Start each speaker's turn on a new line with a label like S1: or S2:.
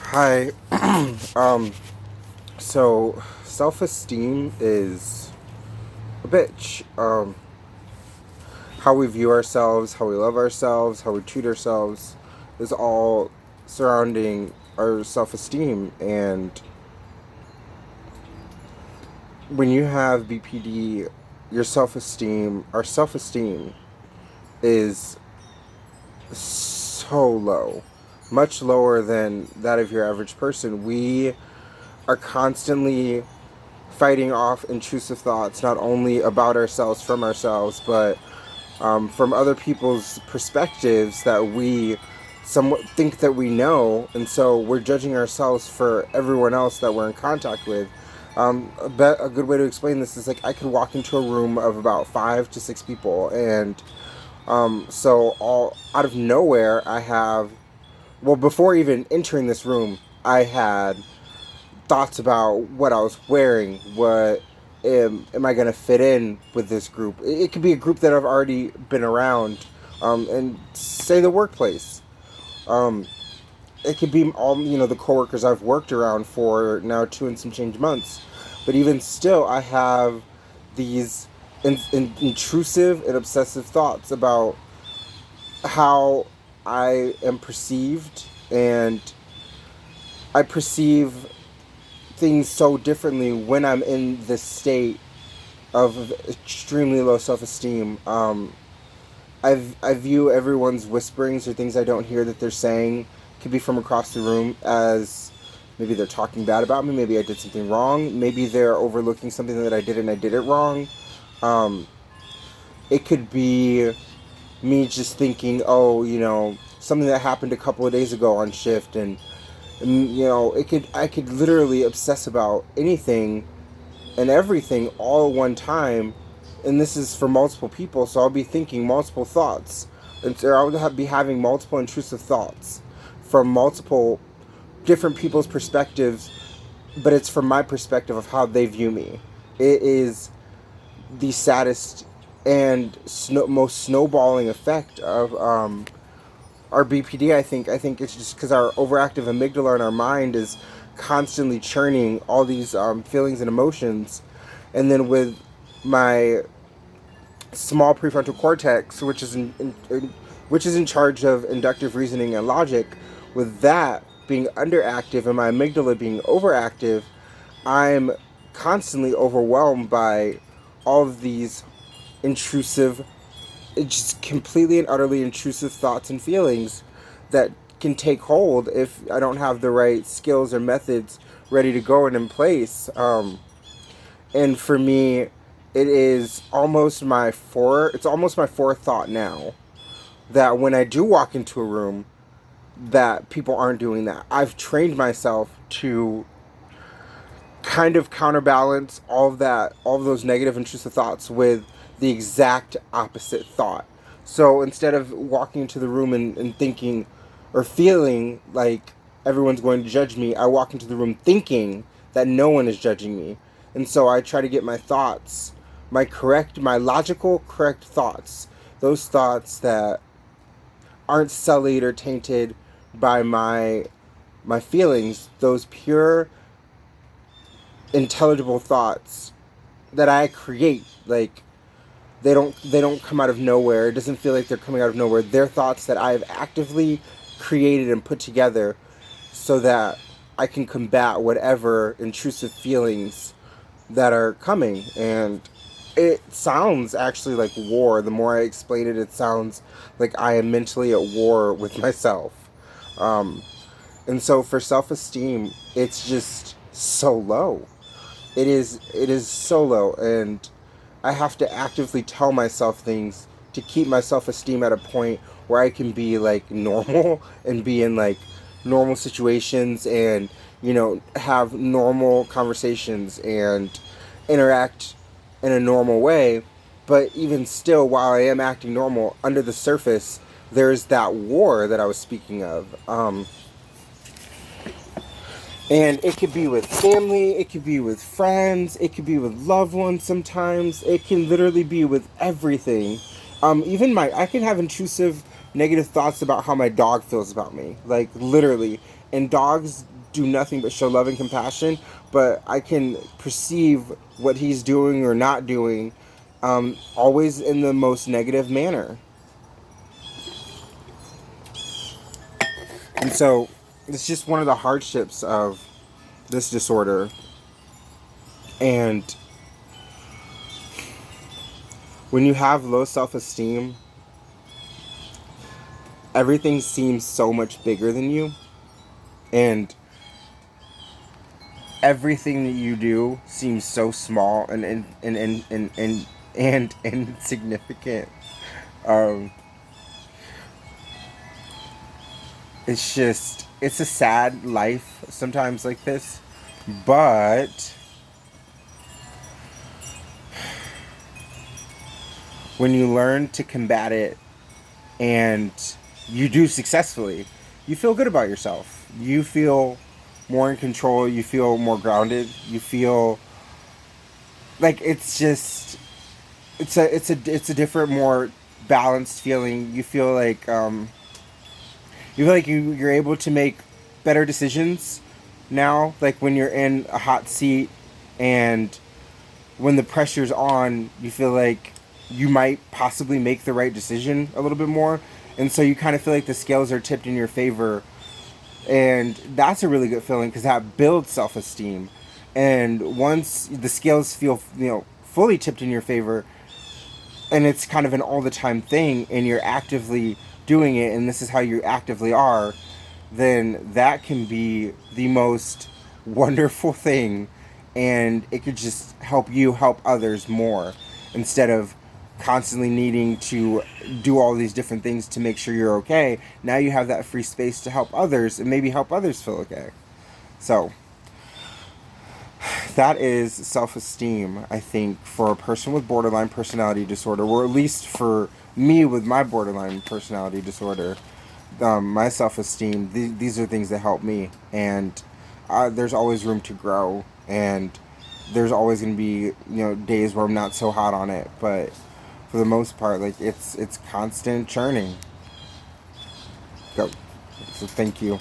S1: Hi. um, so self-esteem is a bitch. How we view ourselves, how we love ourselves, how we treat ourselves is all surrounding our self-esteem. And when you have BPD, our self-esteem is so low, much lower than that of your average person. We are constantly fighting off intrusive thoughts, not only about ourselves, from ourselves, but from other people's perspectives that we somewhat think that we know, and so we're judging ourselves for everyone else that we're in contact with. A good way to explain this is like I could walk into a room of about 5 to 6 people, and so all out of nowhere, before even entering this room, I had thoughts about what I was wearing. What am I going to fit in with this group? It could be a group that I've already been around, and say the workplace. Um, it could be all the coworkers I've worked around for now 2 and some change months. But even still, I have these intrusive and obsessive thoughts about how I am perceived, and I perceive things so differently when I'm in this state of extremely low self-esteem. I view everyone's whisperings or things I don't hear that they're saying could be from across the room as maybe they're talking bad about me. Maybe I did something wrong. Maybe they're overlooking something that I did and I did it wrong. Um, it could be me just thinking, oh, something that happened a couple of days ago on shift, and I could literally obsess about anything and everything all at one time, and this is for multiple people, so I'll be thinking multiple thoughts, and so I'll be having multiple intrusive thoughts from multiple different people's perspectives, but it's from my perspective of how they view me. It is the saddest and most snowballing effect of our BPD. I think it's just because our overactive amygdala in our mind is constantly churning all these feelings and emotions, and then with my small prefrontal cortex, which is in charge of inductive reasoning and logic, with that being underactive and my amygdala being overactive, I'm constantly overwhelmed by all of these intrusive, just completely and utterly intrusive thoughts and feelings that can take hold if I don't have the right skills or methods ready to go and in place. And for me, it's almost my fourth thought now that when I do walk into a room, that people aren't doing that. I've trained myself to kind of counterbalance all of those negative intrusive thoughts with the exact opposite thought. So instead of walking into the room and thinking or feeling like everyone's going to judge me, I walk into the room thinking that no one is judging me. And so I try to get my thoughts, my logical, correct thoughts, those thoughts that aren't sullied or tainted by my feelings, those pure intelligible thoughts that I create. Like, they don't come out of nowhere. It doesn't feel like they're coming out of nowhere. They're thoughts that I've actively created and put together so that I can combat whatever intrusive feelings that are coming. And it sounds actually like war. The more I explain it, it sounds like I am mentally at war with myself. Um, and so for self-esteem, it's just so low. It is so low, and I have to actively tell myself things to keep my self-esteem at a point where I can be like normal and be in like normal situations, and have normal conversations and interact in a normal way. But even still, while I am acting normal, under the surface there's that war that I was speaking of. And it could be with family, it could be with friends, it could be with loved ones sometimes. It can literally be with everything. Even I can have intrusive negative thoughts about how my dog feels about me. Like, literally. And dogs do nothing but show love and compassion, but I can perceive what he's doing or not doing, always in the most negative manner. And so it's just one of the hardships of this disorder. And when you have low self-esteem, everything seems so much bigger than you. And everything that you do seems so small and insignificant. It's a sad life sometimes like this, but when you learn to combat it and you do successfully, you feel good about yourself. You feel more in control. You feel more grounded. You feel like it's a different, more balanced feeling. You feel like you're able to make better decisions now. Like when you're in a hot seat and when the pressure's on, you feel like you might possibly make the right decision a little bit more. And so you kind of feel like the scales are tipped in your favor. And that's a really good feeling because that builds self-esteem. And once the scales feel, fully tipped in your favor, and it's kind of an all-the-time thing, and you're actively doing it, and this is how you actively are, then that can be the most wonderful thing. And it could just help you help others more instead of constantly needing to do all these different things to make sure you're okay. Now you have that free space to help others and maybe help others feel okay. So that is self-esteem, I think, for a person with borderline personality disorder, or at least for me with my borderline personality disorder. My self-esteem, these are things that help me, and there's always room to grow, and there's always going to be days where I'm not so hot on it, but for the most part, like it's constant churning. Go. So thank you.